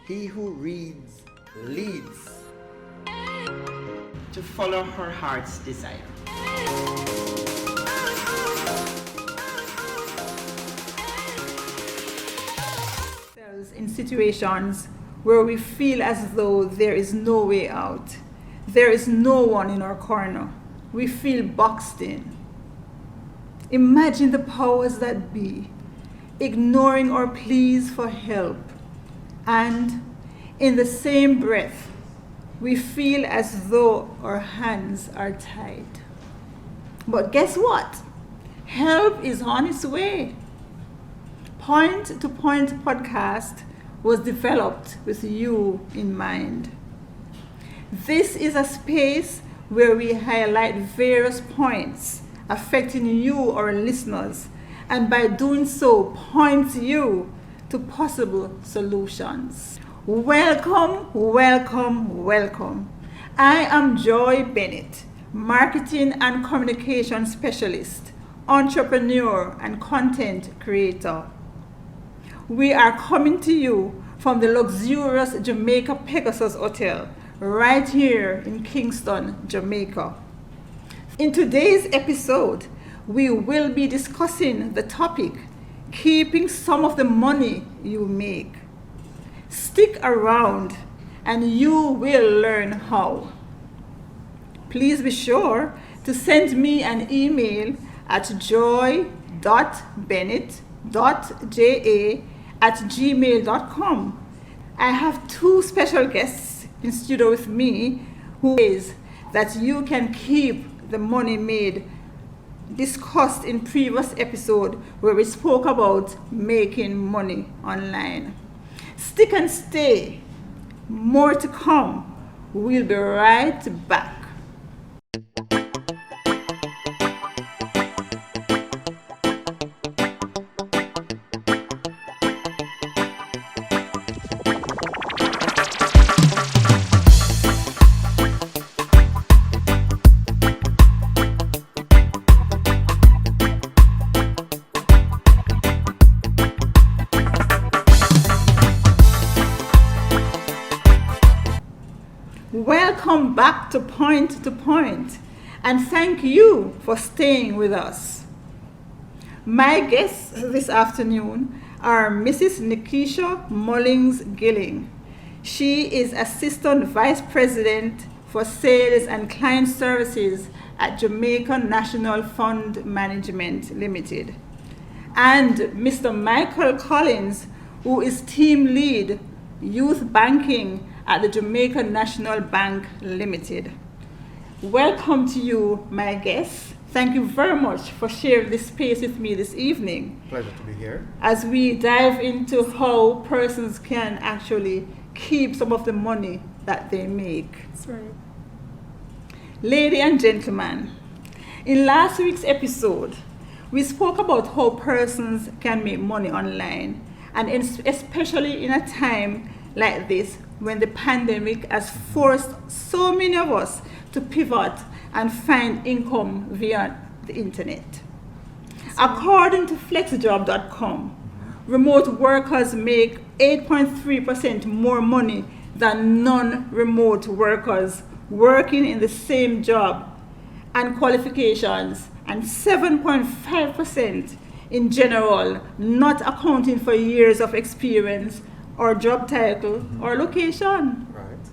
He who reads leads. To follow her heart's desire. In situations where we feel as though there is no way out, there is no one in our corner, we feel boxed in. Imagine the powers that be ignoring our pleas for help, and in the same breath, we feel as though our hands are tied. But guess what? Help is on its way. Point to Point podcast was developed with you in mind. This is a space where we highlight various points affecting you, our listeners, and by doing so, point you to possible solutions. Welcome, welcome, welcome. I am Joy Bennett, marketing and communication specialist, entrepreneur, and content creator. We are coming to you from the luxurious Jamaica Pegasus Hotel, right here in Kingston, Jamaica. In today's episode, we will be discussing the topic, keeping some of the money you make. Stick around and you will learn how. Please be sure to send me an email at joy.bennett.ja@gmail.com. I have two special guests in studio with me who is that you can keep the money made discussed in previous episode where we spoke about making money online. Stick and stay. More to come. We'll be right back. Welcome back to Point, and thank you for staying with us. My guests this afternoon are Mrs. Nikisha Mullings Gilling. She is Assistant Vice President for Sales and Client Services at Jamaica National Fund Management Limited. And Mr. Michael Collins, who is Team Lead, Youth Banking at the Jamaica National Bank Limited. Welcome to you, my guests. Thank you very much for sharing this space with me this evening. Pleasure to be here. As we dive into how persons can actually keep some of the money that they make. That's right. Ladies and gentlemen, in last week's episode, we spoke about how persons can make money online, and especially in a time like this when the pandemic has forced so many of us to pivot and find income via the internet. According to flexjob.com, remote workers make 8.3% more money than non-remote workers working in the same job and qualifications, and 7.5% in general, not accounting for years of experience or job title or location. Right.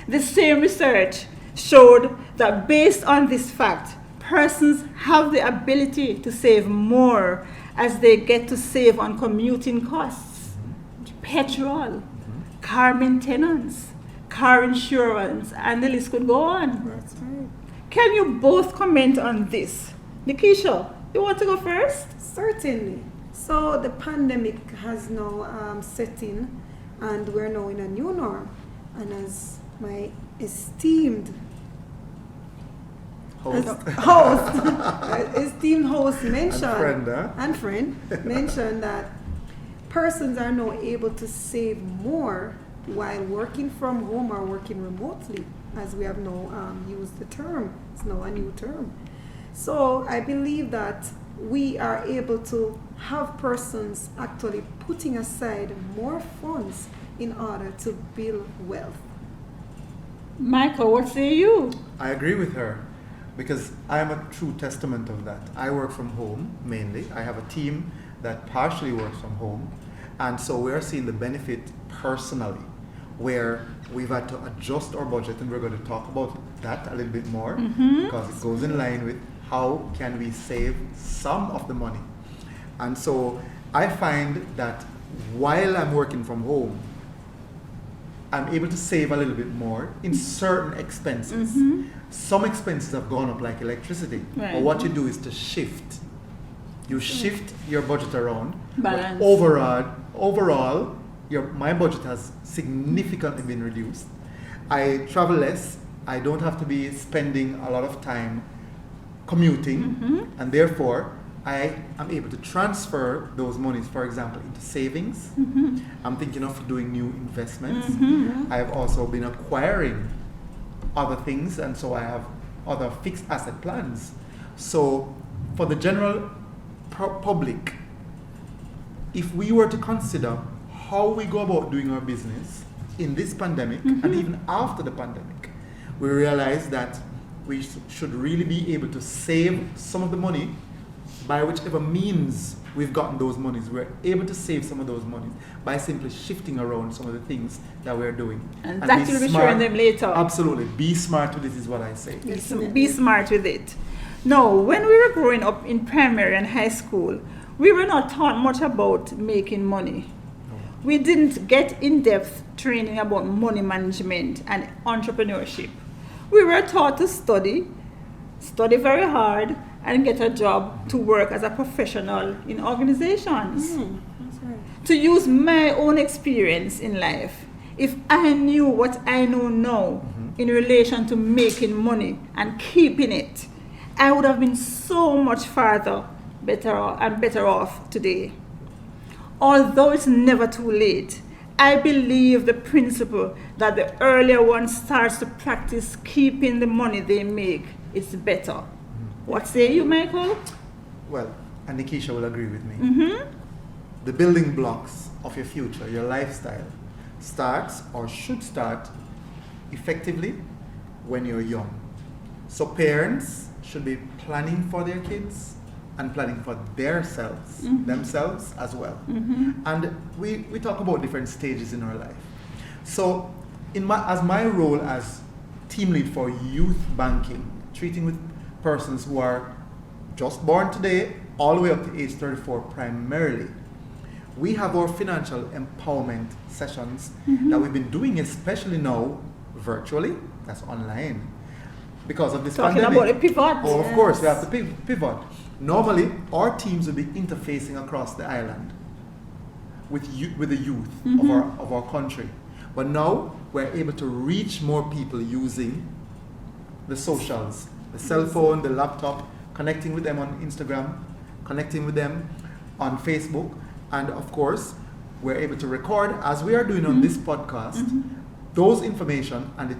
The same research showed that based on this fact, persons have the ability to save more as they get to save on commuting costs, petrol, car maintenance, car insurance, and the list could go on. That's right. Can you both comment on this? Nikisha, you want to go first? Certainly. So the pandemic has now set in, and we're now in a new norm. And as my esteemed esteemed host mentioned, and friend mentioned that persons are now able to save more while working from home or working remotely, as we have now used the term. It's now a new term. So I believe that we are able to have persons actually putting aside more funds in order to build wealth. Michael, what say you? I agree with her because I am a true testament of that. I work from home mainly. I have a team that partially works from home. And so we're seeing the benefit personally where we've had to adjust our budget, and we're going to talk about that a little bit more because it goes in line with how can we save some of the money. And so I find that while I'm working from home, I'm able to save a little bit more in certain expenses. Some expenses have gone up like electricity. Right. But what you do is to shift. You shift your budget around. Balance. But overall, my budget has significantly been reduced. I travel less. I don't have to be spending a lot of time commuting, and therefore I am able to transfer those monies, for example, into savings. I'm thinking of doing new investments. I've also been acquiring other things, and so I have other fixed asset plans. So for the general public, if we were to consider how we go about doing our business in this pandemic and even after the pandemic, we realize that we should really be able to save some of the money by whichever means we've gotten those monies. We're able to save some of those monies by simply shifting around some of the things that we're doing. And that you'll be showing them later. Absolutely. Be smart with it is what I say. Yes, be smart with it. No, when we were growing up in primary and high school, we were not taught much about making money. We didn't get in-depth training about money management and entrepreneurship. We were taught to study very hard, and get a job to work as a professional in organizations. That's right. To use my own experience in life, if I knew what I know now in relation to making money and keeping it, I would have been so much better off today. Although it's never too late, I believe the principle that the earlier one starts to practice keeping the money they make, it's better. What say you, Michael? Well, and Nikisha will agree with me. The building blocks of your future, your lifestyle, starts or should start effectively when you're young. So parents should be planning for their kids and planning for themselves as well. And we talk about different stages in our life. So as my role as team lead for youth banking, treating with persons who are just born today all the way up to age 34 primarily, we have our financial empowerment sessions that we've been doing, especially now virtually, that's online, because of this Talking pandemic. about a pivot. Oh, of course, we have to pivot. Normally, our teams would be interfacing across the island with the youth of our country. But now, we're able to reach more people using the socials, the cell phone, the laptop, connecting with them on Instagram, connecting with them on Facebook, and of course, we're able to record, as we are doing on this podcast, those information, and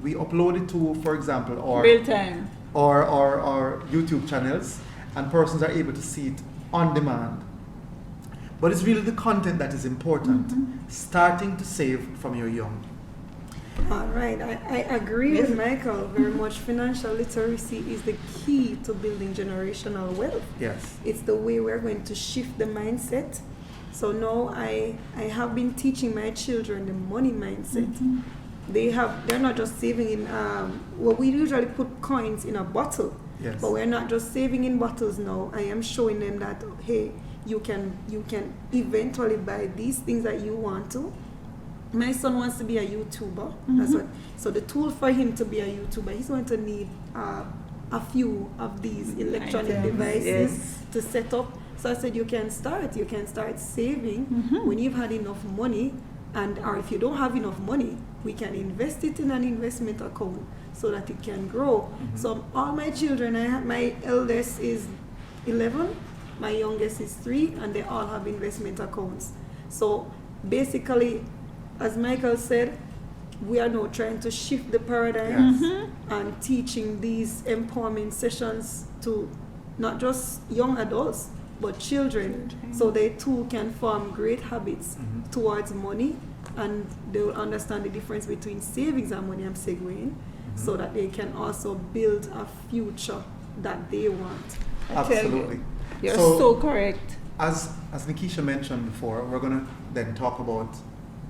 we upload it to, for example, our Real time. or YouTube channels, and persons are able to see it on demand. But it's really the content that is important, starting to save from your young. All right, I agree with Michael very much. Financial literacy is the key to building generational wealth. Yes. It's the way we're going to shift the mindset. So now I have been teaching my children the money mindset. They're not just saving in we usually put coins in a bottle. Yes. But we're not just saving in bottles now. I am showing them that hey, you can eventually buy these things that you want to. My son wants to be a YouTuber. That's what. So the tool for him to be a YouTuber, he's going to need a few of these electronic devices to set up. So I said, you can start saving when you've had enough money, or if you don't have enough money, we can invest it in an investment account so that it can grow. So all my children, my eldest is 11, my youngest is 3, and they all have investment accounts. So basically, as Michael said, we are now trying to shift the paradigm and teaching these empowerment sessions to not just young adults, but children, so they too can form great habits towards money, and they will understand the difference between savings and money. I'm segueing, so that they can also build a future that they want. I tell you, Absolutely. You're so correct. As Nikisha mentioned before, we're going to then talk about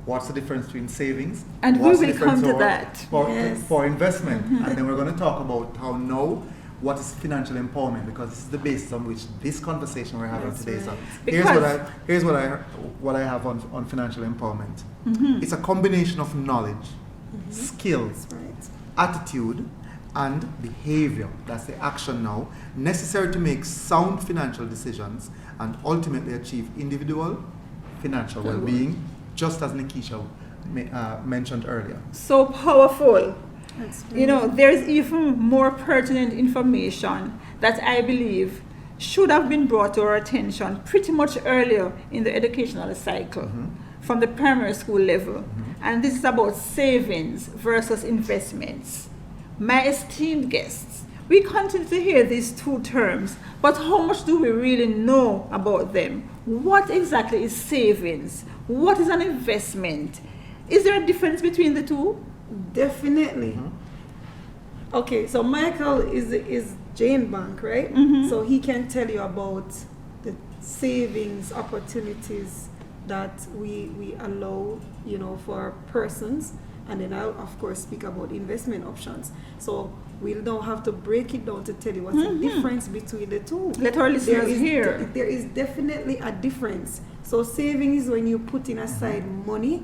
what's the difference between savings And we what's the will difference come to for- that. Yes. for investment, and then we're going to talk about how now what is financial empowerment, because this is the basis on which this conversation we're having That's today. right. So Because- here's what I have on financial empowerment. It's a combination of knowledge, skills, That's right. attitude, and behavior. That's the action now necessary to make sound financial decisions and ultimately achieve individual financial well-being, just as Nikisha mentioned earlier. So powerful. That's You know, there's even more pertinent information that I believe should have been brought to our attention pretty much earlier in the educational cycle from the primary school level. And this is about savings versus investments. My esteemed guests, we continue to hear these two terms, but how much do we really know about them? What exactly is savings? What is an investment? Is there a difference between the two? Definitely. Okay, so Michael is Jane Bank, right? So he can tell you about the savings opportunities that we allow, you know, for persons, and then I'll of course speak about investment options. So we'll now have to break it down to tell you what's the difference between the two. Let our listeners hear. There is definitely a difference. So saving is when you're putting aside money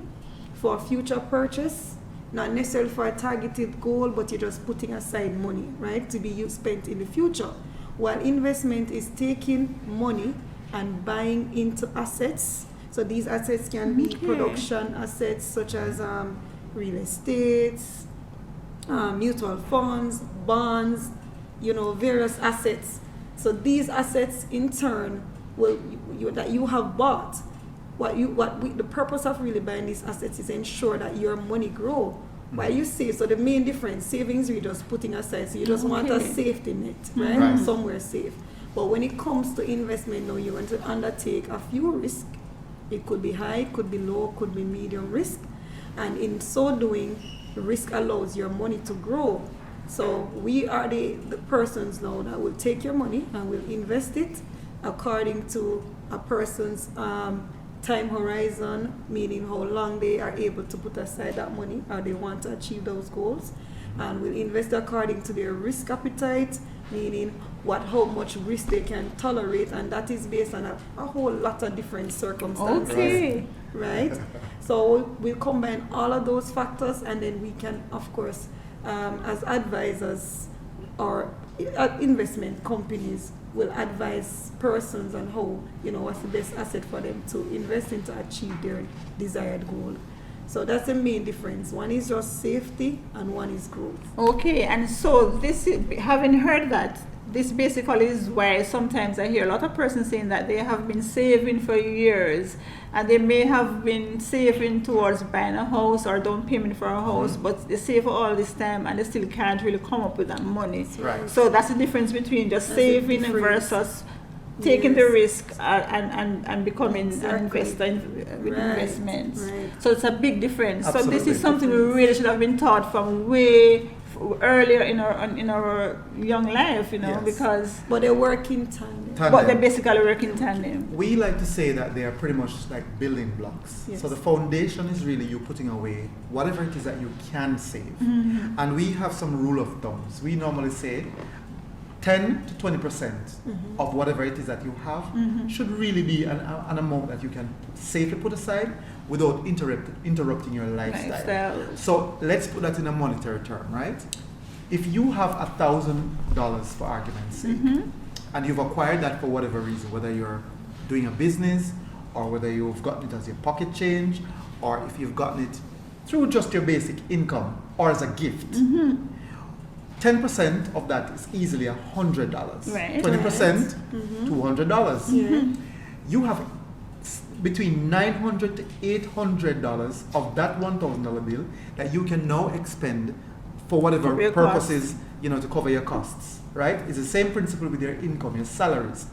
for a future purchase, not necessarily for a targeted goal, but you're just putting aside money, right, to be spent in the future. While investment is taking money and buying into assets. So these assets can be Okay. production assets such as real estate, mutual funds, bonds, you know, various assets. So these assets in turn will that you have bought. The purpose of really buying these assets is ensure that your money grow. While you save, so the main difference, savings you're just putting aside, so you just want a Okay. safety net, right? Right. Somewhere safe. But when it comes to investment now, you want to undertake a few risks. It could be high, could be low, could be medium risk. And in so doing, risk allows your money to grow. So we are the persons now that will take your money and will invest it according to a person's time horizon, meaning how long they are able to put aside that money or they want to achieve those goals. And will invest according to their risk appetite, meaning how much risk they can tolerate, and that is based on a whole lot of different circumstances. Okay. Right? So we'll combine all of those factors, and then we can, of course, as advisors or investment companies, will advise persons on how, you know, what's the best asset for them to invest in to achieve their desired goal. So that's the main difference. One is just safety and one is growth. Okay, and so having heard that, this basically is why sometimes I hear a lot of persons saying that they have been saving for years, and they may have been saving towards buying a house or down payment for a house, but they save for all this time and they still can't really come up with that money. Right. So that's the difference between just That's the saving difference. versus taking the Yes. risk and becoming Exactly. an investor with Right, investments. right. So it's a big difference. So this Absolutely. is something we really should have been taught from earlier in our young life, you know, Yes. because But they work in tandem. but they basically work in tandem. We like to say that they are pretty much like building blocks. Yes. So the foundation is really you putting away whatever it is that you can save. And we have some rule of thumbs. We normally say 10 to 20% of whatever it is that you have should really be an amount that you can safely put aside without interrupting your lifestyle. Lifestyle. So let's put that in a monetary term, right? If you have $1,000 for argument's sake, and you've acquired that for whatever reason, whether you're doing a business or whether you've gotten it as your pocket change, or if you've gotten it through just your basic income or as a gift, 10% of that is easily $100. Right. 20%, $200. Yeah. You have between $900 to $800 of that $1,000 bill that you can now expend for whatever For your purposes to cover your costs, right? It's the same principle with your income, your salaries.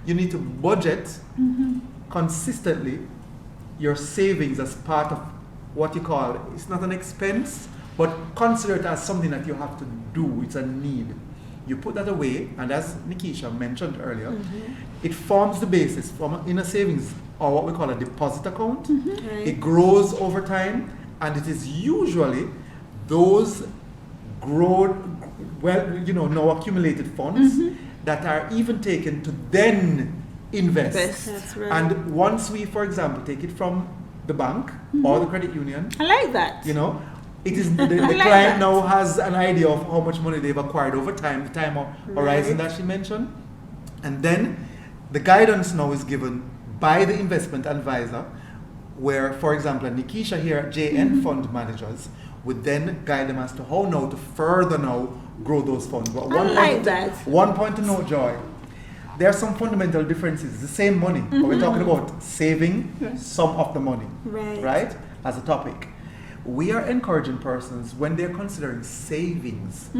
You need to budget consistently your savings as part of what you call, it's not an expense, but consider it as something that you have to do. It's a need. You put that away, and as Nikisha mentioned earlier, it forms the basis from in a savings, or what we call a deposit account. Right. It grows over time, and it is usually those now accumulated funds that are even taken to then invest. That's right. And once we, for example, take it from the bank or the credit union, I like that. it is the like client that. now has an idea of how much money they've acquired over time, the time horizon that she mentioned. And then the guidance now is given by the investment advisor, where, for example, Nikisha here at JN Fund Managers would then guide them as to how now to further now grow those funds. But one point to note, Joy, there are some fundamental differences. It's the same money, but we're talking about saving some of the money, right? As a topic. We are encouraging persons when they're considering savings.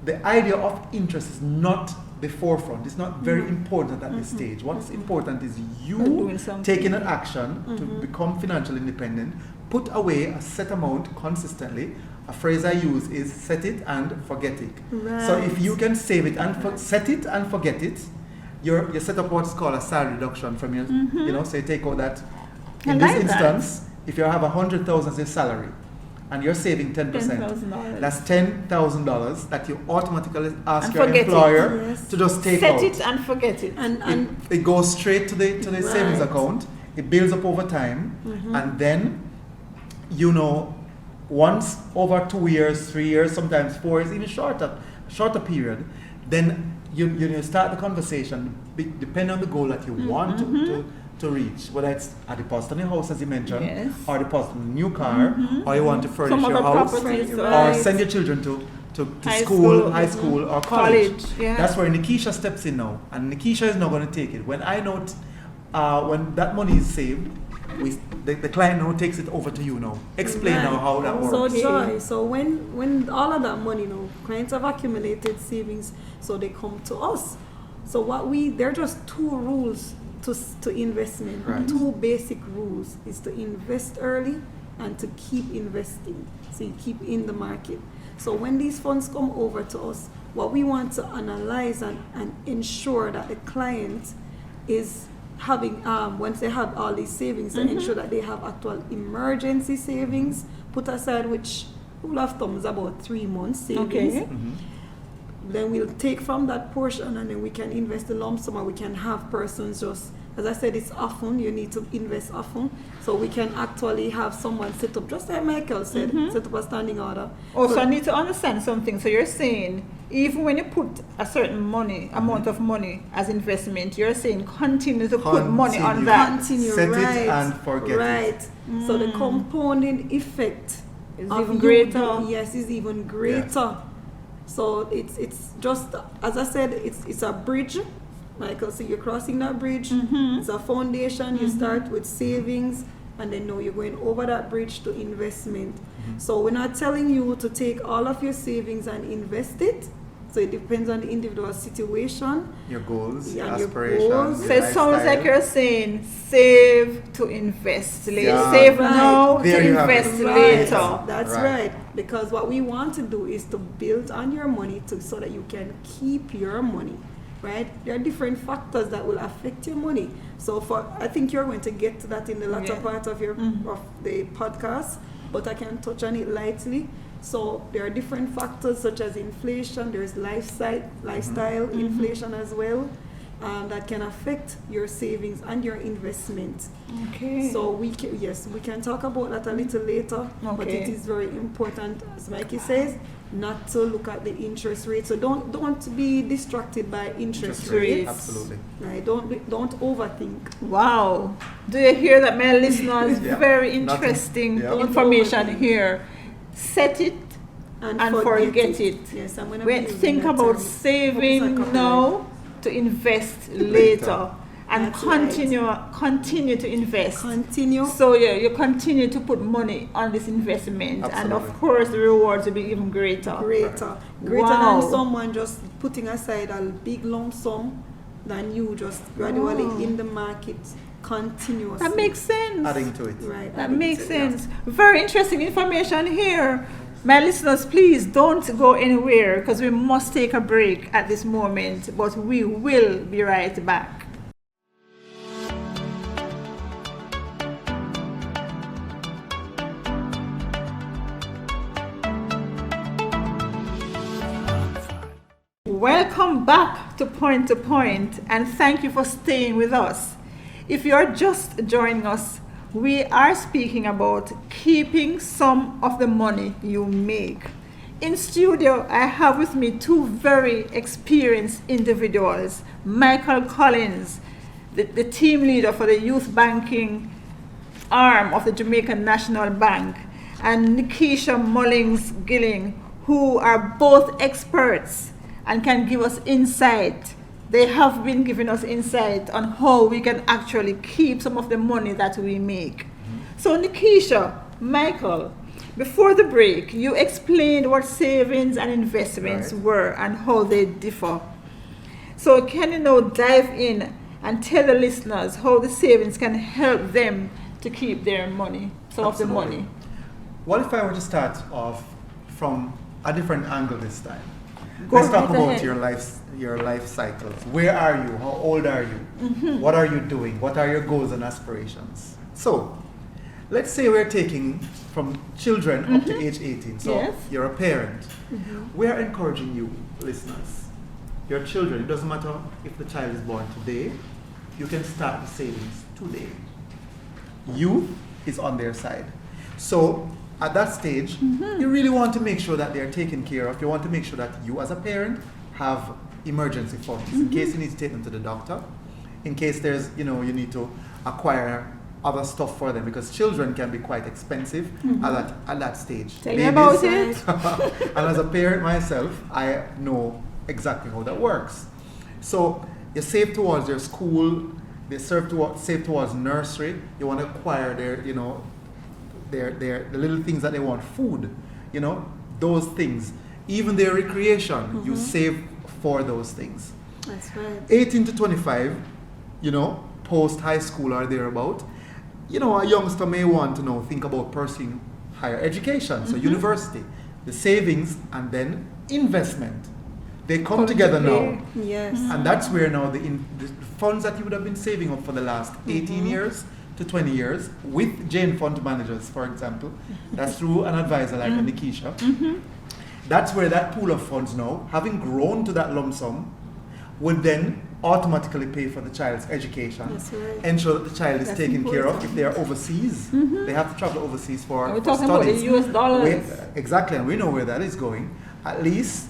The idea of interest is not the forefront. It's not very important at this stage. What's important is you doing something. taking an action to become financially independent. Put away a set amount consistently. A phrase I use is set it and forget it. So if you can save it and set it and forget it, you set up what's called a salary reduction from your, so you take out that. In this instance, if you have 100,000 as your salary and you're saving 10%, $10,000. that's $10,000 that you automatically ask And your forget it. employer to just take out. Set it and forget it. And It goes straight to the savings Right. account. It builds up over time, and then once over 2 years, 3 years, sometimes 4 years, even shorter period, then you start the conversation depending on the goal that you want to reach, whether it's a deposit on your house, as you mentioned, Yes. or deposit on a new car, or you want to furnish Some your other house, properties, or right. send your children to High school, school, high school, or college. College, yeah. That's where Nikisha steps in now, and Nikisha is not going to take it. When I note, when that money is saved, the client now takes it over to you now. Explain now how that works. So Joy, so when all of that money now, clients have accumulated savings, so they come to us. So there are just 2 rules to investment. Right. 2 basic rules is to invest early and to keep investing. So you keep in the market. So when these funds come over to us, what we want to analyze and ensure that the client is having, once they have all these savings, and ensure that they have actual emergency savings put aside, which rule of thumb is about 3 months savings. Okay. Then we'll take from that portion, and then we can invest the lump sum, or we can have persons just, as I said, it's often, you need to invest often. So we can actually have someone set up, just like Michael said, set up a standing order. Also, I need to understand something. So you're saying, even when you put a certain amount of money as investment, you're saying continue to put money on that. Continue, Set it right. and forget it. Right. So the compounding effect Is of even you greater. yes, is even greater. So it's just, as I said, it's a bridge. Michael, so you're crossing that bridge. It's a foundation. You start with savings, and then now you're going over that bridge to investment. So we're not telling you to take all of your savings and invest it. So it depends on the individual situation. Your goals, your And your aspirations, goals. your So it sounds lifestyle. like you're saying save to invest later. Yeah. Save Right. now There to you have it. invest Right. later. That's Right. right. Because what we want to do is to build on your money so that you can keep your money. Right? There are different factors that will affect your money. So I think you're going to get to that in the latter Yeah. part of of the podcast, but I can touch on it lightly. So there are different factors such as inflation. There's lifestyle inflation as well, that can affect your savings and your investment. Okay. So we can talk about that a little later, but Okay. it is very important, as Mikey says, not to look at the interest rate. So don't be distracted by interest rates. Absolutely. Right? Don't overthink. Wow. Do you hear that, my listeners? Yeah. Very Nothing. interesting Yeah. information Don't overthink. here. Set it and forget it. Yes, I'm gonna When be using think that about term. saving Hope it's not now to invest later. and That's right. continue to invest. Continue. So yeah, you continue to put money on this investment, and Absolutely. of course the rewards will be even greater. Greater Wow. than someone just putting aside a big lump sum than you just gradually Wow. in the market continuously. That makes sense. Adding to it. right. That adding makes to it, yeah. sense. Very interesting information here. My listeners, please don't go anywhere because we must take a break at this moment, but we will be right back. Welcome back to Point, and thank you for staying with us. If you're just joining us, we are speaking about keeping some of the money you make. In studio, I have with me two very experienced individuals. Michael Collins, the team leader for the youth banking arm of the Jamaican National Bank, and Nikisha Mullings Gilling, who are both experts and can give us insight. They have been giving us insight on how we can actually keep some of the money that we make. So Nikisha, Michael, before the break, you explained what savings and investments Right. were and how they differ. So can you now dive in and tell the listeners how the savings can help them to keep their money, some of the Absolutely. money? What if I were to start off from a different angle this time? Go Let's talk right about ahead. your life cycles. Where are you? How old are you? What are you doing? What are your goals and aspirations? So, let's say we're taking from children up to age 18. So, Yes. you're a parent. We're encouraging you, listeners, your children, it doesn't matter if the child is born today, you can start the savings today. Youth is on their side. So at that stage, you really want to make sure that they're taken care of. You want to make sure that you as a parent have emergency funds in case you need to take them to the doctor, in case there's, you need to acquire other stuff for them, because children can be quite expensive at that stage. Tell me about Babies- it. And as a parent myself, I know exactly how that works. So you save towards their school, they save towards nursery. You want to acquire their, the little things that they want, food, those things. Even their recreation, you save for those things. That's right. 18 to 25, post high school or thereabout, a youngster may want to think about pursuing higher education, so university, the savings and then investment. They come together now. Yes. And that's where now the funds that you would have been saving up for the last 18 years to 20 years with Jane Fund Managers, for example, that's through an advisor like a Nikisha. That's where that pool of funds now, having grown to that lump sum, would then automatically pay for the child's education, That's right. ensure that the child is That's taken care of. important. If they are overseas, they have to travel overseas for, We're for talking about studies. the US dollars. Exactly, and we know where that is going. At least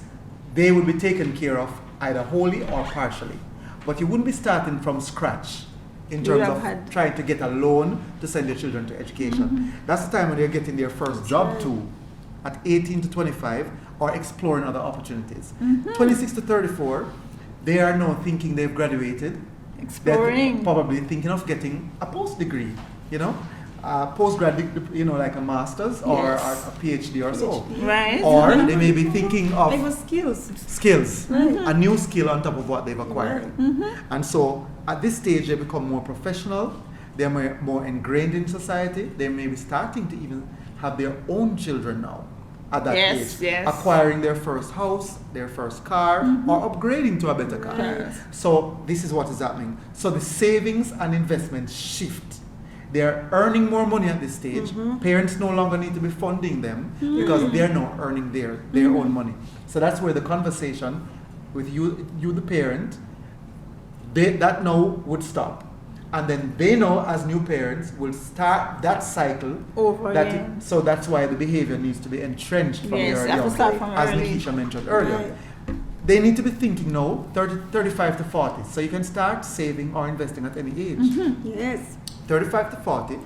they will be taken care of either wholly or partially. But you wouldn't be starting from scratch in You terms would have of had- trying to get a loan to send your children to education. That's the time when they're getting their first job too, at 18 to 25, or exploring other opopportunities. 26 to 34, they are now thinking they've graduated. They're Exploring. probably thinking of getting a post degree, postgrad, like a master's or Yes. a PhD or so. Right? Or they may be thinking Like of with skills. skills, a new skill on top of what they've acquired. And so at this stage, they become more professional, they're more ingrained in society, they may be starting to even have their own children now at that Yes, age, yes. acquiring their first house, their first car, or upgrading to a better car. Right. So this is what is happening. So the savings and investment shift. They're earning more money at this stage. Parents no longer need to be funding them because they're now earning their own money. So that's where the conversation with you the parent, that now would stop. And then they know as new parents will start that cycle. Over That again. so that's why the behavior needs to be entrenched from Yes, your you have to young, start from as early. Nikisha mentioned earlier. Right. They need to be thinking now 35 to 40. So you can start saving or investing at any age. Yes. 35 to 40,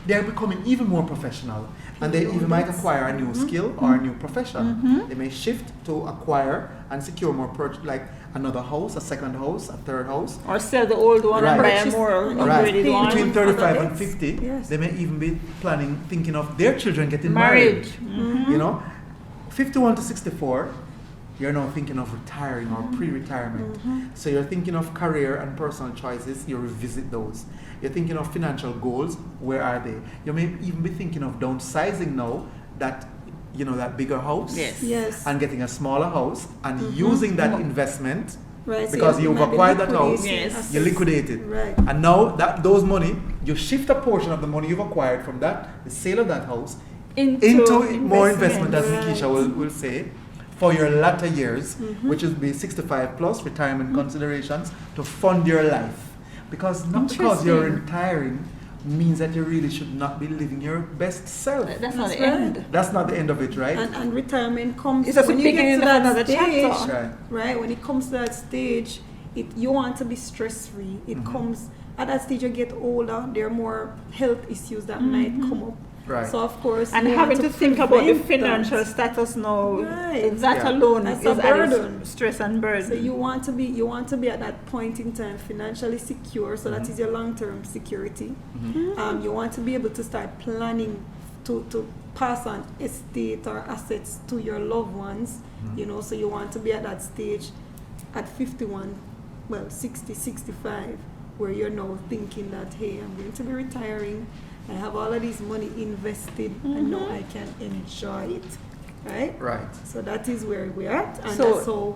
they're becoming even more professional, and they even might acquire a new skill or a new profession. They may shift to acquire and secure more, like another house, a second house, a third house. Or sell the old one and Right. buy a more Right. upgraded one. Between 35 and Yes. 50, Yes. they may even be thinking of their children getting Marriage. married. You know, 51 to 64, you're now thinking of retiring or pre-retirement. So you're thinking of career and personal choices, you revisit those. You're thinking of financial goals, where are they? You may even be thinking of downsizing now, that, you know, that bigger house. Yes. Yes. And getting a smaller house and using that investment, Right. So because you you've might be acquired that house, liquidating Yes. assets. you liquidate it. Right. And now that those money, you shift a portion of the money you've acquired from that, the sale of that house, into more investment, as Right. Nikisha will say, for your latter years, which will be 65 plus retirement considerations to fund your life. Because not because you're Interesting. retiring means that you really should not be living your best self. That's not That's the right. end. That's not the end of it, right? And retirement comes It's just when the you get beginning to of that another stage, chapter. Right. When it comes to that stage, you want to be stress free. It comes at that stage you get older, there are more health issues that might come up. Right. So of course, And you having want to think about the prevent that. financial status now, Right. that Yeah. alone That's is a added burden. stress and burden. So you want to be at that point in time financially secure. So that is your long term security. You want to be able to start planning to pass on estate or assets to your loved ones. You know, so you want to be at that stage at 51, well 60, 65, where you're now thinking that, hey, I'm going to be retiring. I have all of this money invested, and now I can enjoy it, right? Right. So that is where we're at, and So- that's how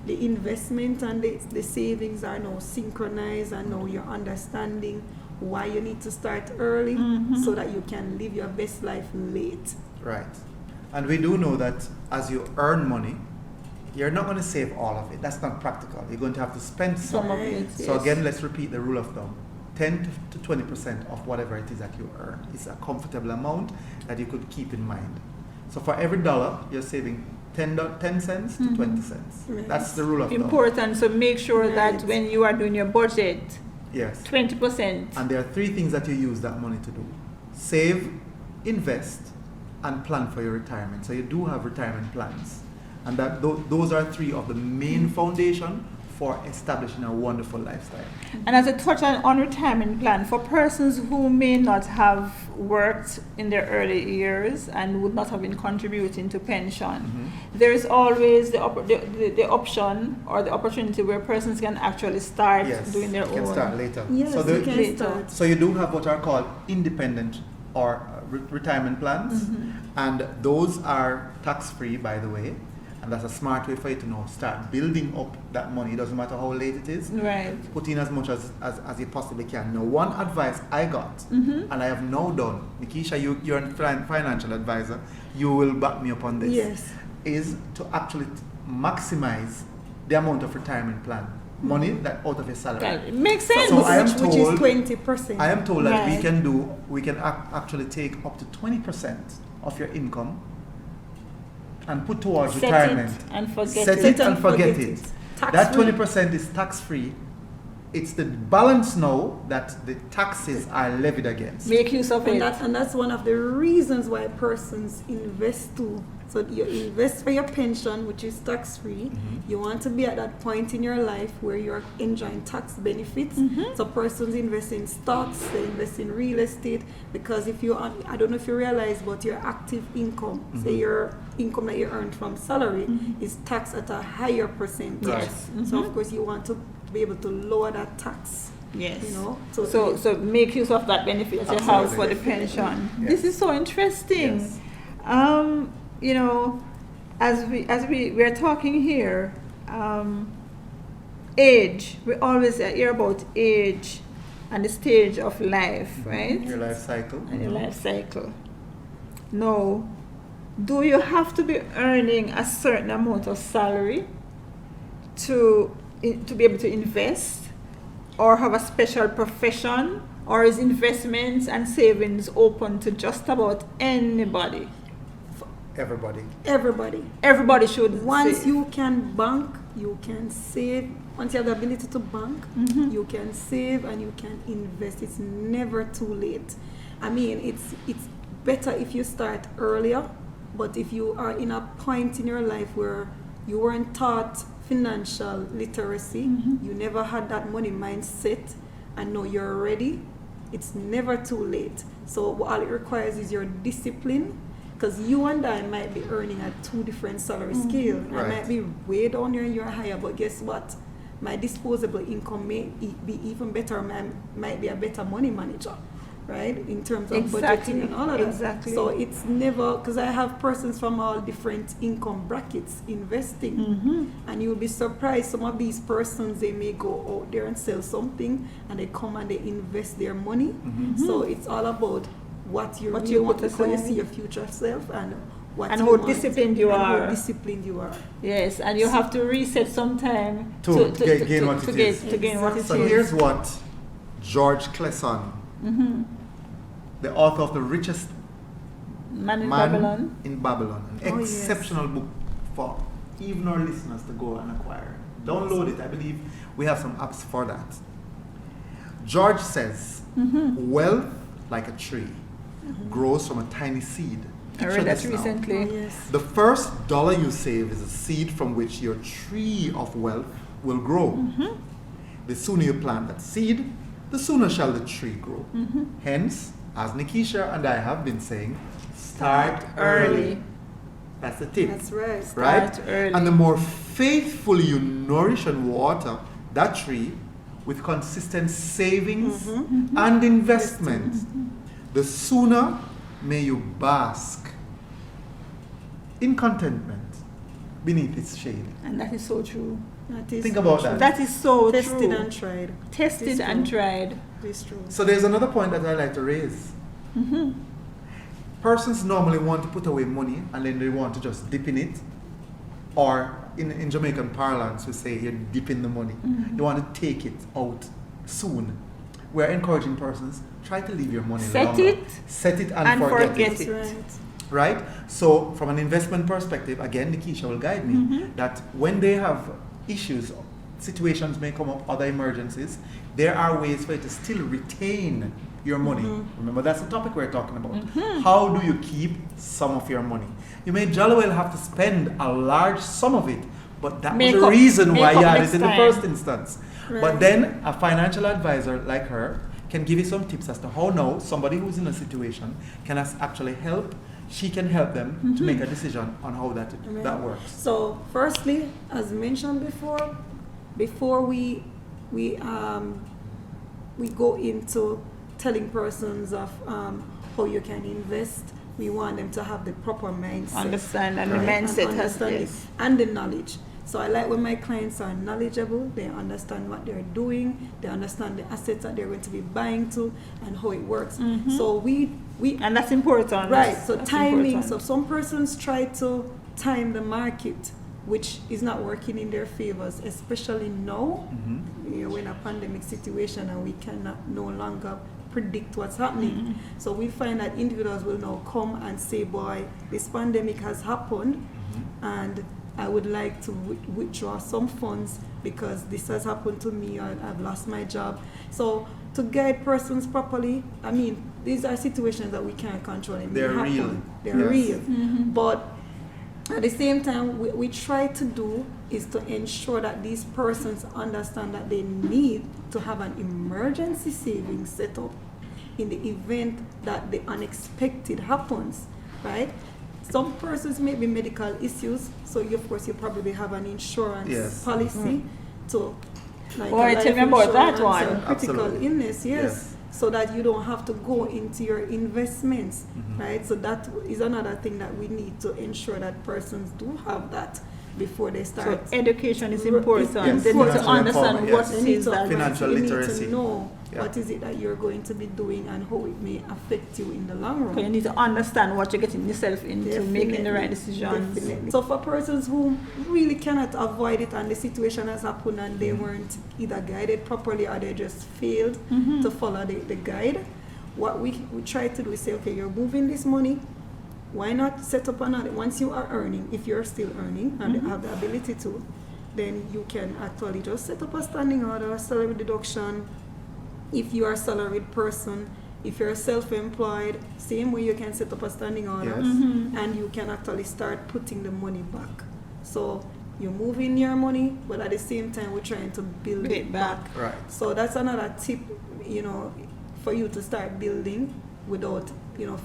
the investment and the savings are now synchronized, and now you're understanding why you need to start early so that you can live your best life late. Right. And we do know that as you earn money, you're not going to save all of it. That's not practical. You're going to have to spend some. Some of it, So yes. again, let's repeat the rule of thumb. 10 to 20% of whatever it is that you earn is a comfortable amount that you could keep in mind. So for every dollar, you're saving 10 cents to 20 cents. Right. That's the rule of thumb. Important, so make sure that Right. when you are doing your budget, Yes. 20%. And there are three things that you use that money to do: save, invest, and plan for your retirement. So you do have retirement plans, and those are three of the main foundation for establishing a wonderful lifestyle. And as a touch on retirement plan, for persons who may not have worked in their early years and would not have been contributing to pension, there is always the option or the opportunity where persons can actually start Yes, doing their you can own. start later. Yes, so, you can later. start. so you do have what are called independent or retirement plans, and those are tax-free, by the way. And that's a smart way for you to know. Start building up that money. It doesn't matter how late it is. Right. Put in as much as you possibly can. Now, one advice I got, and I have now done, Nikisha, you're a financial advisor, you will back me up on this, Yes. is to actually maximize the amount of retirement plan money that out of your salary. It makes sense. So I am Which is told- 20%. I am told that Right. we can actually take up to 20% of your income and put towards Set retirement. it and forget Set it. it and forget it. Tax That free. 20% is tax free. It's the balance now that the taxes are levied against. Make use of it. And that's one of the reasons why persons invest too. So you invest for your pension, which is tax free. You want to be at that point in your life where you're enjoying tax benefits. So persons invest in stocks, they invest in real estate, because if you, I don't know if you realize, but your active income, say your income that you earn from salary, is taxed at a higher percentage. Right. Yes. So of course you want to be able to lower that tax. Yes. You know, So make use of that benefit that you have for the pension. Yes. This is so interesting. Yes. You know, as we are talking here, age. We always hear about age and the stage of life, right? Your life cycle. And your life cycle. No. Do you have to be earning a certain amount of salary to be able to invest, or have a special profession, or is investments and savings open to just about anybody? Everybody. everybody. Everybody should. Once save. you can bank, you can save. Once you have the ability to bank, you can save and you can invest. It's never too late. I mean, it's better if you start earlier, but if you are in a point in your life where you weren't taught financial literacy, you never had that money mindset, and now you're ready, it's never too late. So all it requires is your discipline, because you and I might be earning at two different salary scales. I Right. might be way down here and you're higher, but guess what? My disposable income may be even better. I might be a better money manager, right? In terms of Exactly, budgeting and all of that. exactly. So it's never, because I have persons from all different income brackets investing, and you'll be surprised. Some of these persons, they may go out there and sell something, and they come and they invest their money. So it's all about what you What really you want, put because you aside. see your future self and what And you how want, disciplined you and are. how disciplined you are. Yes, and you have to reset sometime To gain what it is. to gain what it is. So here's what George Clason, the author of The Richest Man in Man Babylon. in Babylon, an Oh, yes. exceptional book for even our listeners to go and acquire. Download it. I believe we have some apps for that. George says, wealth, like a tree, grows from a tiny seed. I Picture read that this now. recently. Oh, yes. The first dollar you save is a seed from which your tree of wealth will grow. The sooner you plant that seed, the sooner shall the tree grow. Hence, as Nikisha and I have been saying, start early. That's the tip. That's right. Right? Start early. And the more faithfully you nourish and water that tree with consistent savings and investment, the sooner may you bask in contentment beneath its shade. And that is so true. That is Think about true. that. That is so Tested true. and tried. Tested It's and true. tried. It's true. So there's another point that I like to raise. Persons normally want to put away money and then they want to just dip in it. Or in Jamaican parlance, we say you're dipping the money. You want to take it out soon. We're encouraging persons, try to leave your money Set longer. it Set it and, and forget, forget it. That's it. right. Right? So from an investment perspective, again, Nikisha will guide me, that when they have issues, situations may come up, other emergencies, there are ways for you to still retain your money. Remember, that's the topic we're talking about. How do you keep some of your money? You may jolly well have to spend a large sum of it, but that Make was the up- reason why make you up had next it in the time. first instance. But Right. then a financial advisor like her can give you some tips as to how now somebody who's in a situation can actually help. She can help them to make a decision on how that works. So, firstly, as mentioned before we go into telling persons of how you can invest, we want them to have the proper mindset. Understand, and the Right. mindset And has understand this. and the knowledge. So I like when my clients are knowledgeable, they understand what they're doing, they understand the assets that they're going to be buying to and how it works. So we And that's important. right, so That's timing. important. So some persons try to time the market, which is not working in their favors, especially now. You know, we're in a pandemic situation and we cannot no longer predict what's happening. So we find that individuals will now come and say, boy, this pandemic has happened and I would like to withdraw some funds because this has happened to me or I've lost my job. So to guide persons properly, I mean, these are situations that we can't control. And They're they happen. real. They're Yes. real. But at the same time, we try to do is to ensure that these persons understand that they need to have an emergency savings set up in the event that the unexpected happens, right? Some persons may be medical issues, so of course you probably have an insurance Yes. policy to like Boy, a life tell me about that insurance or one. critical Absolutely. illness, yes. Yes. So that you don't have to go into your investments, Mm-hmm. right? So that is another thing that we need to ensure that persons do have that before they So start. education is Yes, important. They need to financial understand empowerment, what yes. it You need is to- that Financial you need literacy. to know Yeah. what is it that you're going to be doing and how it may affect you in the long run. you need to understand what you're getting yourself into, making the right decisions. Definitely. So for persons who really cannot avoid it and the situation has happened and they weren't either guided properly or they just failed to follow the guide, what we try to do is say, okay, you're moving this money, why not set up another, once you are earning, if you're still earning and have the ability to, then you can actually just set up a standing order, a salary deduction. If you are a salaried person, If you're self-employed, same way you can set up a standing order, Yes. and you can actually start putting the money back. So you're moving your money, but at the same time, we're trying to build Build it it back. Right. So that's another tip, for you to start building without,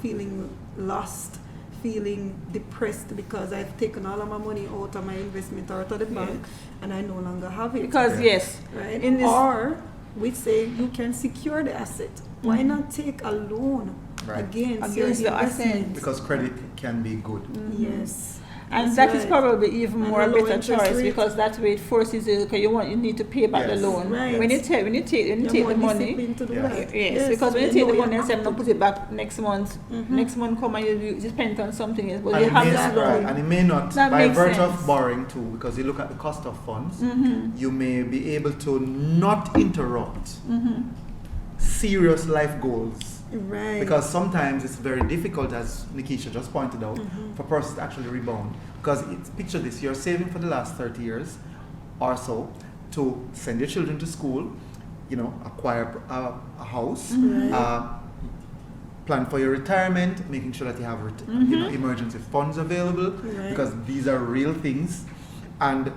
feeling lost, feeling depressed because I've taken all of my money out of my investment or out of the bank and I no longer have it. Because Yeah. yes, Right? in this Or we say you can secure the asset. Why not take a loan Right. against Against your the investment? asset. Because credit can be good. Yes. and That's that is right. probably even And more a a low better interest choice rate. because that way it forces you. Okay, you need to pay back Yes. the loan. Right. When you Yes. take You're the more money. disciplined to do Yes. that. Yes, because when you take the know money and say I'm have gonna to. put it back next month, Mhm. next month come and you spend it on something else, but And you it, have may, that right, loan. and it may not, That by makes virtue sense. of borrowing too, because you look at the cost of funds, Mm-hmm. you may be able to not interrupt serious life goals. Right. Because sometimes it's very difficult, as Nikisha just pointed out, Mhm. for persons to actually rebound. Because picture this, you're saving for the last 30 years or so to send your children to school, acquire a house, Right. plan for your retirement, making sure that you have emergency funds available, Right. because these are real things, and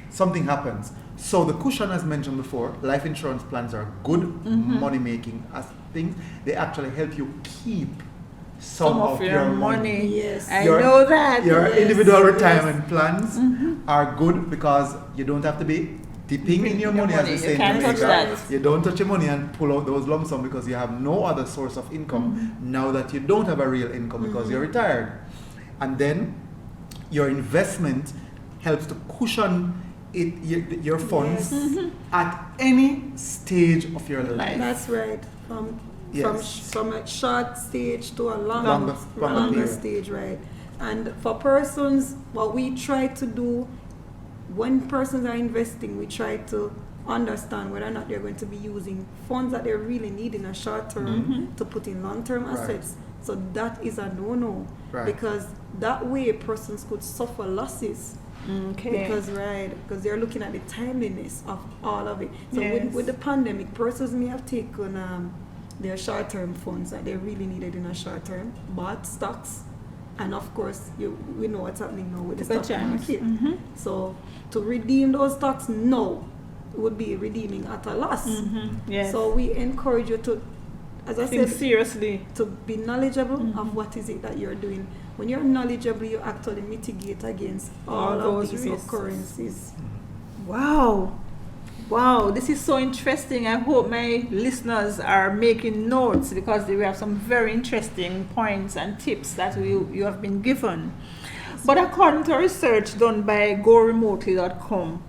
something happens. So the cushion, as mentioned before, life insurance plans are good money making as things. They actually help you keep some of your money. Yes. I Your- know that. Your Yes, individual yes. retirement plans are good because you don't have to be dipping in your Your money, as money. we You say in can't touch Jamaica. that. You don't touch your money and pull out those lump sum because you have no other source of income now that you don't have a real income because you're retired. And then your investment helps to cushion your funds Yes. at any stage of your life. That's right. From Yes. from a short stage to a Longer longer period. stage, right? And for persons, what we try to do when persons are investing, we try to understand whether or not they're going to be using funds that they really need in a short term to put in long term Right. assets. So that is a no-no, Right. because that way persons could suffer losses. Okay. Because they're looking at the timeliness of all of it. So Yes. with the pandemic, persons may have taken their short-term funds that they really needed in a short term, bought stocks, and of course, we know what's happening now with the Took a stock chance. market. Mhm. So to redeem those stocks now would be redeeming at a loss. Yes. So we encourage you to, as I think said, seriously. to be knowledgeable of what is it that you're doing. When you're knowledgeable, you actually mitigate against all of those these risks. occurrences. Wow. Wow, this is so interesting. I hope my listeners are making notes because we have some very interesting points and tips that you have been given. But according to research done by GoRemotely.com,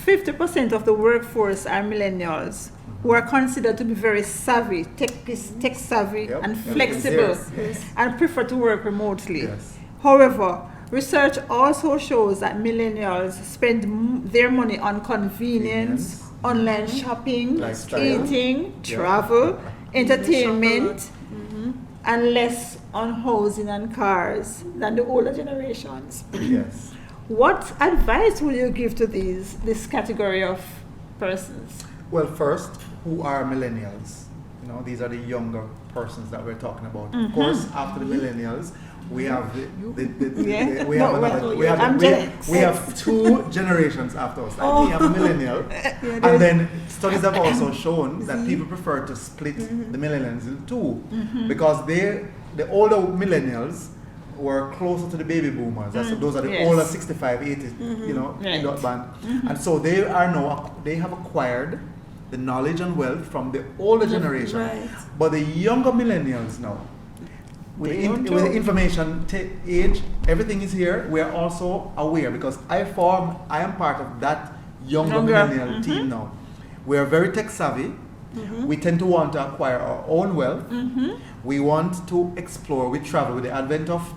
50% of the workforce are millennials who are considered to be very savvy, tech savvy, Yep. and Yep. flexible, Yes. and prefer to work remotely. Yes. However, research also shows that millennials spend their money on convenience, online shopping, Lifestyle. eating, Yeah. travel, entertainment, Mm-hmm. and less on housing and cars than the older generations. Yes. What advice will you give to this category of persons? Well, first, who are millennials? These are the younger persons that we're talking about. Of course, after the millennials, we have Yeah. we have No, another, well, we have I'm we, Gen X. we have two generations after us. Like me, I'm a millennial, there's- and then studies have also shown that people prefer to split the millennials in two because the older millennials were closer to the baby boomers. Those are the Yes. older 65, 80, Right. in that band. And so they have acquired the knowledge and wealth from the older generation. Right. But the younger millennials now, with, They don't with the know. information age, everything is here. We are also aware because I am part of that younger millennial team now. We are very tech savvy. We tend to want to acquire our own wealth. We want to explore. We travel with the advent of,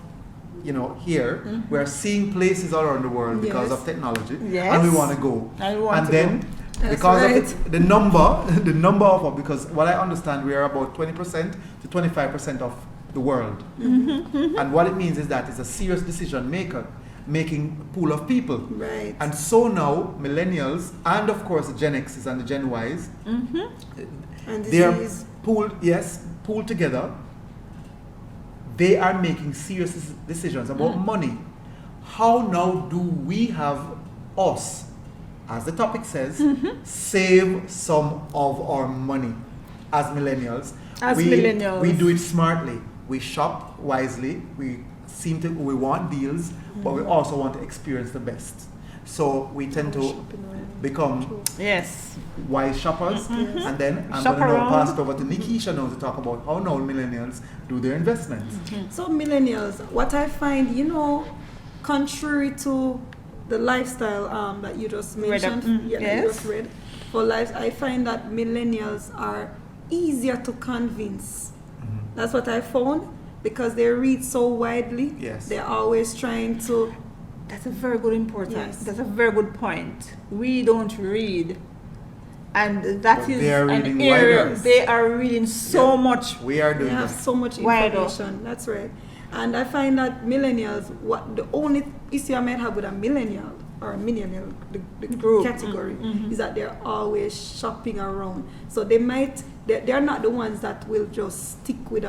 here. We are seeing places all around the world because Yes. of technology, Yes. and we want to go. And we want and to then go. That's because right. of the number of, because what I understand, we are about 20% to 25% of the world. And what it means is that it's a serious decision making pool of people. Right. And so now millennials and of course the Gen X's and the Gen Y's, And they are disease. pooled, yes, pooled together, they are making serious decisions about money. How now do we have us, as the topic says, save some of our money as millennials? We do it smartly. We shop wisely. We want deals, but we also want to experience the best. So we tend to become Yes. wise shoppers, and then I'm Shop going to now around. pass it over to Nikisha now to talk about how now millennials do their investments. So millennials, what I find, contrary to the lifestyle that you just mentioned, that you Yes. just read, for life, I find that millennials are easier to convince. That's what I found, because they read so widely. Yes. They're always trying to. That's a very good importance. Yes. That's a very good point. We don't read. And that But is they are an reading area wider. they are reading so Yeah. much. We are They doing have that. so much Wider. information. That's right. And I find that millennials, what the only issue I might have with a millennial or a millennial, the Group. category, is that they're always shopping around. So they're not the ones that will just stick with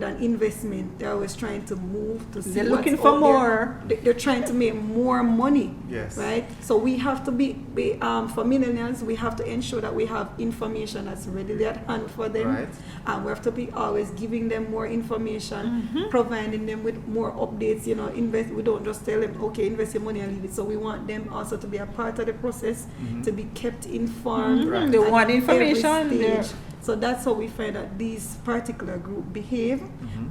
an investment. They're always trying to move to see They're what's looking for out there. more. They're trying to make more money. Yes. Right. So we have to be for millennials. We have to ensure that we have information that's readily at hand for them. Right. And we have to be always giving them more information, providing them with more updates. Invest. We don't just tell them, okay, invest your money and leave it. So we want them also to be a part of the process, to be kept informed. Right. They at want every information. stage. They're- So that's how we find that these particular group behave.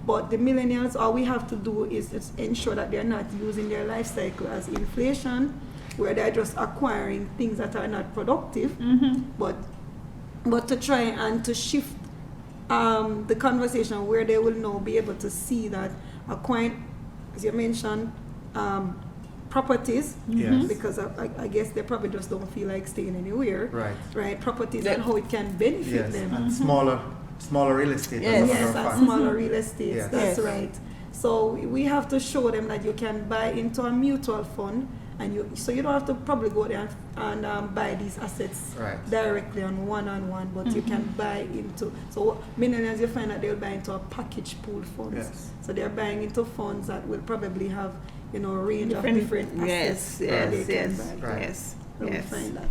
But the millennials, all we have to do is just ensure that they're not using their life cycle as inflation, where they're just acquiring things that are not productive, but to try and to shift the conversation where they will now be able to see that acquiring, as you mentioned, properties, Yes. because I guess they probably just don't feel like staying anywhere. Right. Properties Yeah. and how it can benefit Yes. them. And smaller real estate. Yes. as a matter Yes, of and fact. smaller real estates. Yes. That's Yes. right. So we have to show them that you can buy into a mutual fund, and you don't have to probably go there and buy these assets Right. directly on one, but you can buy into. So millennials, you find that they'll buy into a package pool funds. Yes. So they're buying into funds that will probably have a range of different assets that they can buy. Right. Yes. So we find that.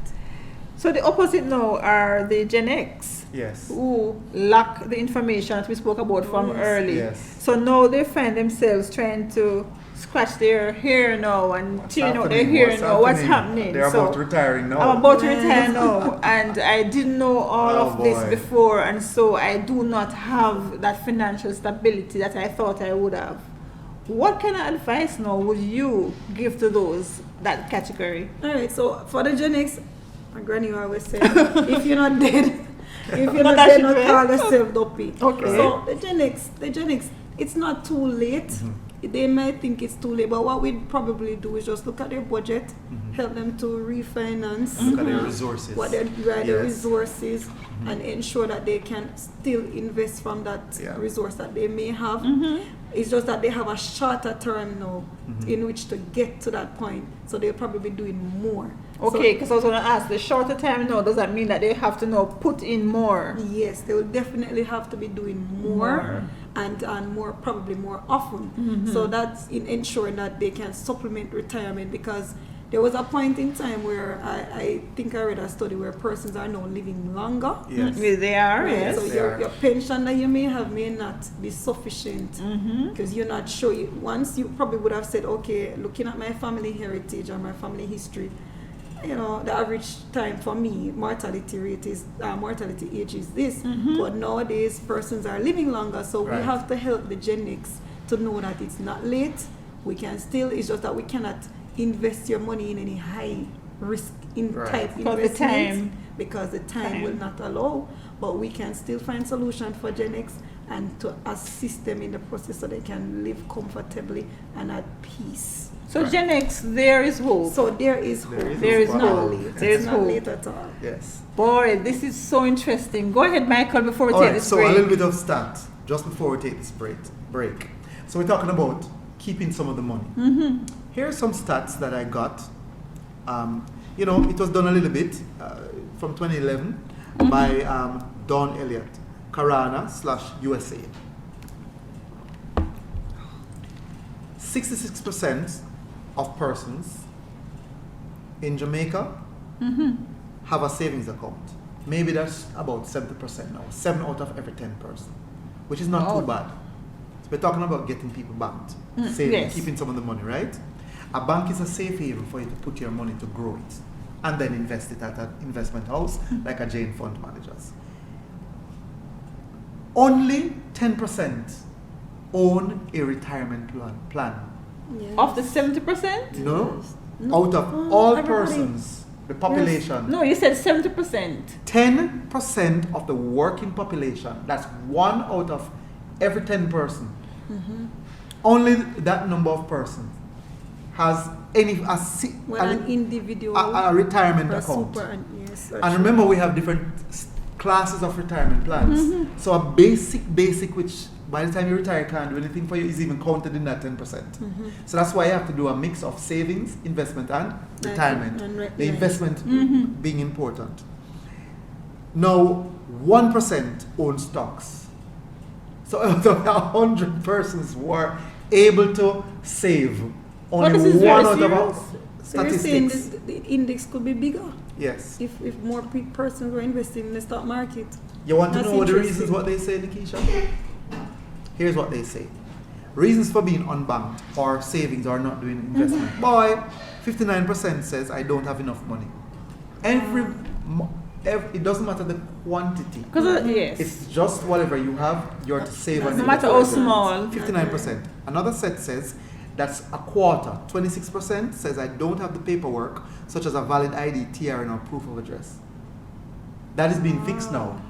So the opposite now are the Gen X, Yes. who lack the information that we spoke about from Yes. early. Yes. So now they find themselves trying to scratch their hair now and What's tuning out their happening? hair now. What's happening? They're So about to retiring now. I'm about to Yes. retire now, and I didn't know all Oh, of this boy. before, and so I do not have that financial stability that I thought I would have. What kind of advice now would you give to that category? All right, so for the Gen X, my granny always said, if you're not dead, Not that don't shit, call right? yourself dopey. Okay. So the Gen X, it's not too late. They might think it's too late, but what we'd probably do is just look at their budget, help them to refinance Look at their resources. what their Yes. resources, and ensure that they can still invest from that Yeah. resource that they may have. It's just that they have a shorter term now in which to get to that point, so they'll probably be doing more. Okay, because I was going to ask, the shorter time now, does that mean that they have to now put in more? So, yes, they will definitely have to be doing more. And more, probably more often. So that's in ensuring that they can supplement retirement, because there was a point in time where I think I read a study where persons are now living longer. Yes. Yes, they are, Right, yes. so they your, are. your pension that you may have may not be sufficient, because you're not sure. Once you probably would have said, okay, looking at my family heritage or my family history, the average time for me, mortality age is this. But nowadays, persons are living longer, so we Right. have to help the Gen X to know that it's not late. We can still, it's just that we cannot invest your money in any high risk Right. type Because the investment time. because the time will not allow. But we can still find solution for Gen X and to assist them in the process so they can live comfortably and at peace. So Gen X, there is hope. So there is hope. There is It's hope. not Wow. late. There is It's not hope. late at all. Yes. Boy, this is so interesting. Go ahead, Michael, before we All take right, this so break. a little bit of stat just before we take this break. So we're talking about keeping some of the money. Here are some stats that I got. It was done a little bit from 2011 by Don Elliott. Karana/USA. 66% of persons in Jamaica have a savings account. Maybe that's about 70% now. 7 out of every 10 person, which is not too bad. So we're talking about getting people banked, saving, yes. keeping some of the money, right? A bank is a safe haven for you to put your money to grow it and then invest it at an investment house like a Jane Fund Managers. Only 10% own a retirement plan. Yes. Of the 70%? No? No. Out of all Everybody. persons, the population, No, you said 70%. 10% of the working population, that's 1 out of every 10 person, only that number of persons has An individual a retirement or account. super and yes. or And remember, we have different classes of retirement plans. So a basic, which by the time you retire can't do anything for you, is even counted in that 10%. So that's why you have to do a mix of savings, investment, and retirement. The investment being important. Now, 1% own stocks. So out of 100 persons who are able to save, But only this is one very out serious. of So you're saying statistics. the index could be bigger Yes. if more persons were investing in the stock market. You want to That's know the interesting. reasons what they say, Nikisha? Here's what they say. Reasons for being unbanked or savings or not doing investment. Boy, 59% says I don't have enough money. It doesn't matter the quantity. Because, yes. It's just whatever you have, you're to save and No matter how small. 59%. Another set says that's a quarter. 26% says I don't have the paperwork, such as a valid ID, TRN, or proof of address. That is being fixed now.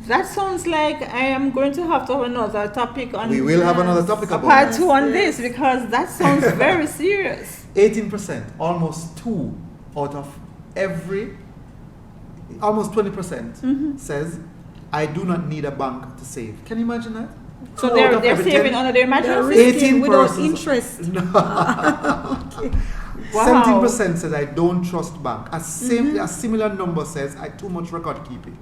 That sounds like I am going to have another topic on We will have another topic a about part that. 2 on this, because that sounds very serious. 18%, almost 2 out of every, almost 20% says I do not need a bank to save. Can you imagine that? So 2 out they're of every saving 10. under their They're mattress? risking 18 without persons. interest. No. Okay. Wow. 17% says I don't trust bank. A similar number says I too much record keeping.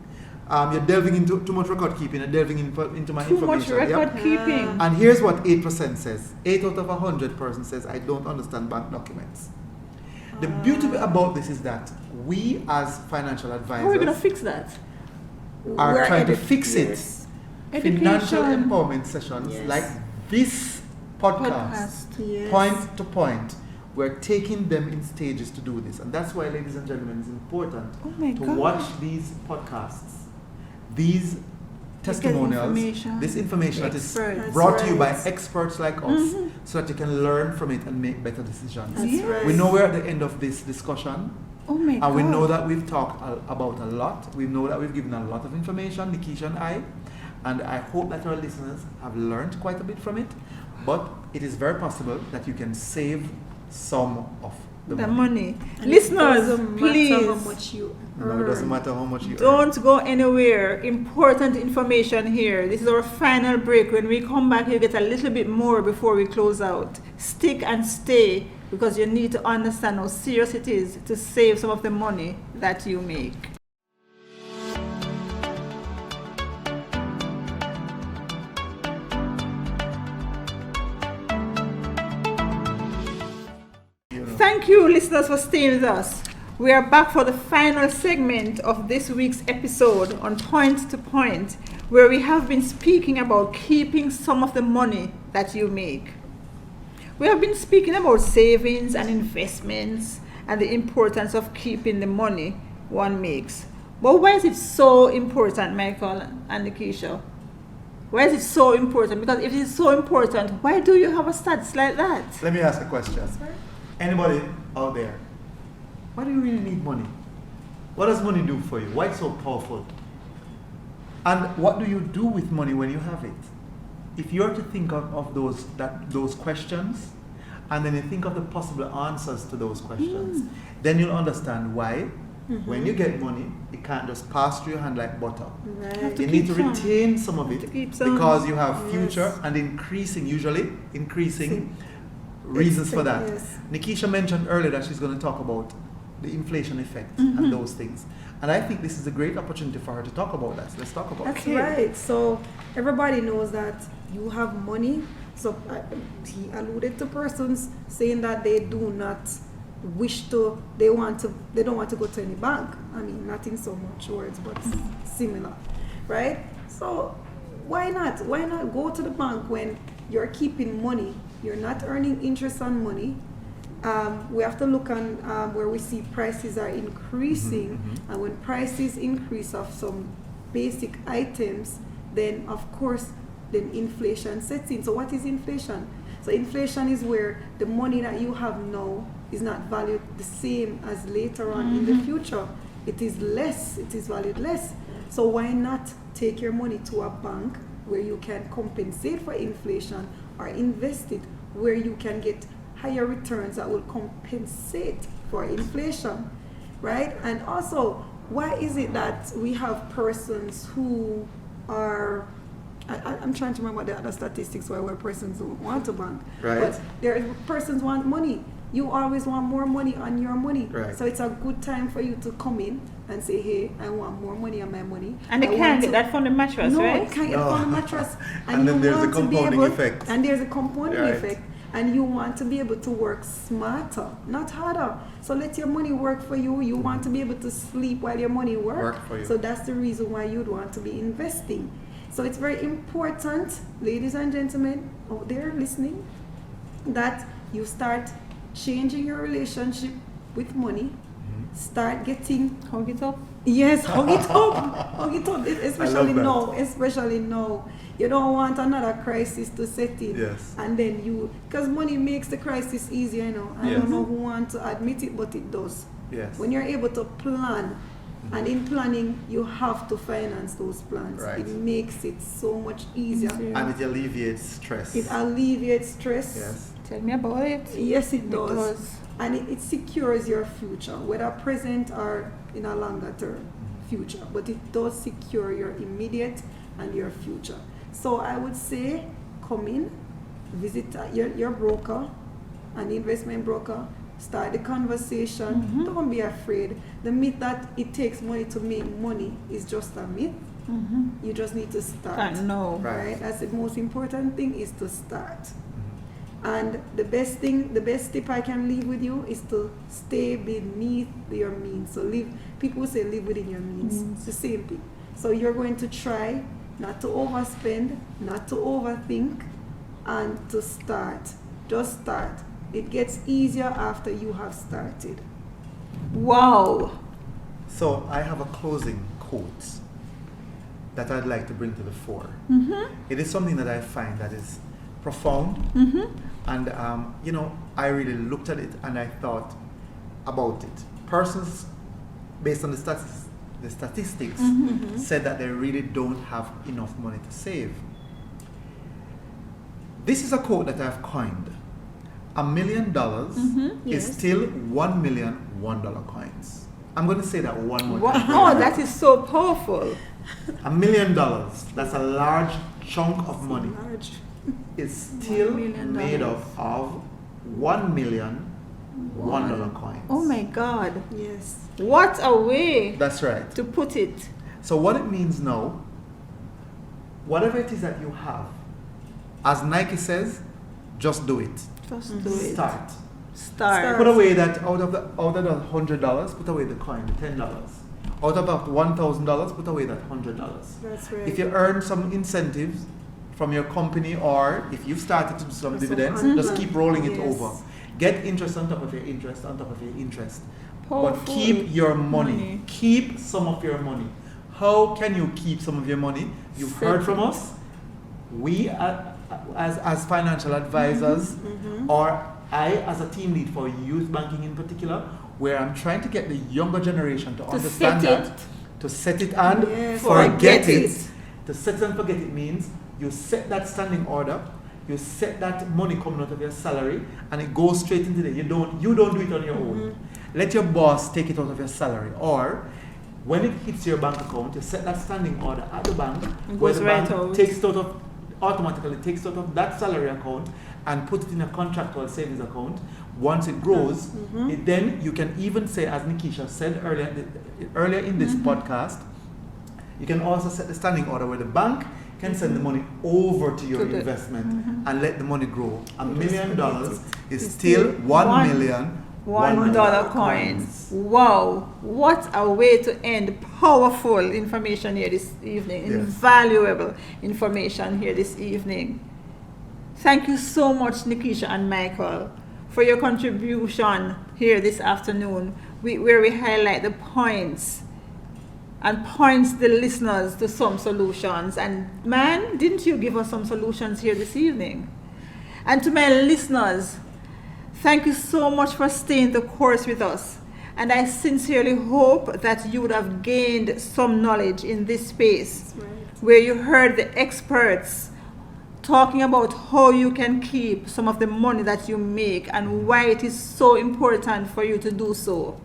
You're delving into too much record keeping and delving into my Too much information. record Yep. keeping. And here's what 8% says. 8 out of 100 persons says I don't understand bank documents. The beauty about this is that we as financial How are we going to advisors fix that? are We're trying to edu- fix it. yes. Financial Education. empowerment sessions Yes. like this podcast, Yes. point to point, we're taking them in stages to do this. And that's why, ladies and gentlemen, it's important Oh my to God. watch these podcasts, these testimonials, information. this information that is Experts. brought to you by That's right. experts like us, so that you can learn from it and make better decisions. That's Yes. right. We know we're at the end of this discussion. Oh my God. And we know that we've talked about a lot. We know that we've given a lot of information, Nikisha and I. And I hope that our listeners have learned quite a bit from it. But it is very possible that you can save some of the the money. money. And it Listeners, doesn't matter please how much you No, it doesn't earn. matter how much you earn. don't go anywhere. Important information here. This is our final break. When we come back, you get a little bit more before we close out. Stick and stay, because you need to understand how serious it is to save some of the money that you make. Thank you, listeners, for staying with us. We are back for the final segment of this week's episode on Point to Point, where we have been speaking about keeping some of the money that you make. We have been speaking about savings and investments and the importance of keeping the money one makes. But why is it so important, Michael and Nikisha? Why is it so important? Because if it's so important, why do you have a stats like that? Let me ask a question. Anybody out there, why do you really need money? What does money do for you? Why it's so powerful? And what do you do with money when you have it? If you're to think of those questions, and then you think of the possible answers to those questions, then you'll understand why when you get money, it can't just pass through your hand like butter. Right. You need to keep some. retain some of Have it to keep some. because you have Yes. future and usually increasing reasons for that. Yes. Nikisha mentioned earlier that she's going to talk about the inflation effect and those things. And I think this is a great opportunity for her to talk about that. So let's talk about That's it. right. So everybody knows that you have money. So he alluded to persons saying that they do not wish to, they don't want to go to any bank. I mean, not in so much words, but similar, right? So why not? Why not go to the bank when you're keeping money? You're not earning interest on money. We have to look on where we see prices are increasing, and when prices increase of some basic items, then of course, then inflation sets in. So what is inflation? So inflation is where the money that you have now is not valued the same as later on in the future. It is less, it is valued less. So why not take your money to a bank where you can compensate for inflation, or invest it where you can get higher returns that will compensate for inflation, right? And also, why is it that we have persons who are, I'm trying to remember the other statistics where persons don't want to bank, Right. but there persons want money. You always want more money on your money. Right. So it's a good time for you to come in and say, hey, I want more money on my money. And they I can't want get to- that from the mattress, no, right? you can't get it No. from the mattress. And then you there's a want to be compounding able- effect. And there's a compounding Right. effect. And you want to be able to work smarter, not harder. So let your money work for you. You want to be able to sleep while your money Work for you. So that's the reason why you'd want to be investing. So it's very important, ladies and gentlemen out there listening, that you start changing your relationship with money. Start getting, Hug it up. yes, hug it up, hug it up, especially that. now, especially now. You don't want another crisis to set in. Yes. And then because money makes the crisis easier, you know. I Yes. don't know who want to admit it, but it does. Yes. When you're able to plan, and in planning, you have to finance those plans. Right. It makes it so much easier. And it alleviates stress. It alleviates stress. Yes. Tell me about it. Yes, it does. Because And it secures your future, whether present or in a longer term future. But it does secure your immediate and your future. So I would say, come in, visit your broker, an investment broker, start the conversation. Don't be afraid. The myth that it takes money to make money is just a myth. You just need to start. can't know. Right. That's the most important thing, is to start. And the best tip I can leave with you is to stay beneath your means. So people say live within your means. It's the same thing. So you're going to try not to overspend, not to overthink, and to start. Just start. It gets easier after you have started. Wow. So I have a closing quote that I'd like to bring to the fore. It is something that I find that is profound, and I really looked at it and I thought about it. Persons, based on the statistics, said that they really don't have enough money to save. This is a quote that I've coined. $1 million Yes. is still $1 million $1 coins. I'm going to say that one more Wow, time. that is so powerful. $1 million, that's a large chunk of money, Large. is still $1 million. made up of $1 million $1 coins. Oh my God. Yes. What a way That's right. to put it. So what it means now, whatever it is that you have, as Nike says, just do it. Just do it. Start. Start. Put away that out of the $100, put away the coin, the $10. Out of that $1,000, put away that $100. That's right. If you earn some incentives from your company, or if you've started to do some Or some dividends, unplanned. just keep rolling it Yes. over. Get interest on top of your interest on top of your interest. Powerful But keep your money. money. Keep some of your money. How can you keep some of your money? You've heard from us. We, as financial advisors, or I, as a team lead for youth banking in particular, where I'm trying to get the younger generation to understand set that, to set it and Yes. forget it. it. To set it and forget it means you set that standing order, you set that money coming out of your salary, and it goes straight into there. You don't do it on your own. Let your boss take it out of your salary, or when it hits your bank account, you set that standing order at the bank, It where goes the right bank out. takes it out of, automatically takes it out of that salary account and put it in a contractual savings account. Once it grows, then you can even say, as Nikisha said earlier in this podcast, you can also set the standing order where the bank can send the money over to your investment and let the money grow. $1 million is still $1 coins. Wow, what a way to end powerful information here this evening, invaluable information here this evening. Thank you so much, Nikisha and Michael, for your contribution here this afternoon, where we highlight the points and points the listeners to some solutions. And man, didn't you give us some solutions here this evening? And to my listeners, thank you so much for staying the course with us. And I sincerely hope that you would have gained some knowledge in this space, where you heard the experts talking about how you can keep some of the money that you make and why it is so important for you to do so.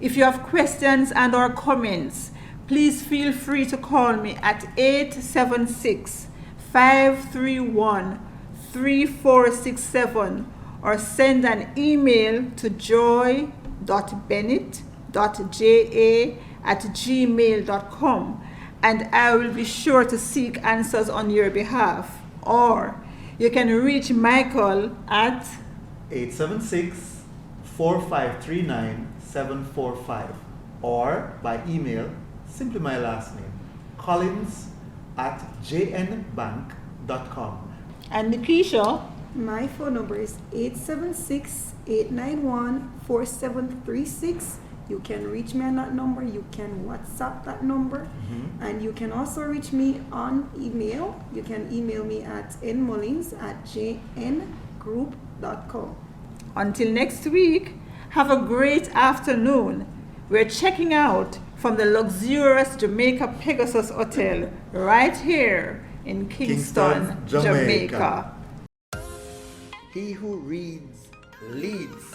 If you have questions and or comments, please feel free to call me at 876-531-3467 or send an email to joy.bennett.ja@gmail.com, and I will be sure to seek answers on your behalf. Or you can reach Michael at 876-4539-745 or by email, simply my last name, collins@jnbank.com. And Nikisha, My phone number is 876-891-4736. You can reach me on that number. You can WhatsApp that number. And you can also reach me on email. You can email me at nmullins@jngroup.com. until next week, have a great afternoon. We're checking out from the luxurious Jamaica Pegasus Hotel right here in Kingston, Jamaica. He who reads leads.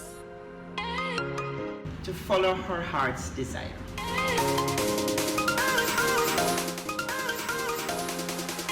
To follow her heart's desire.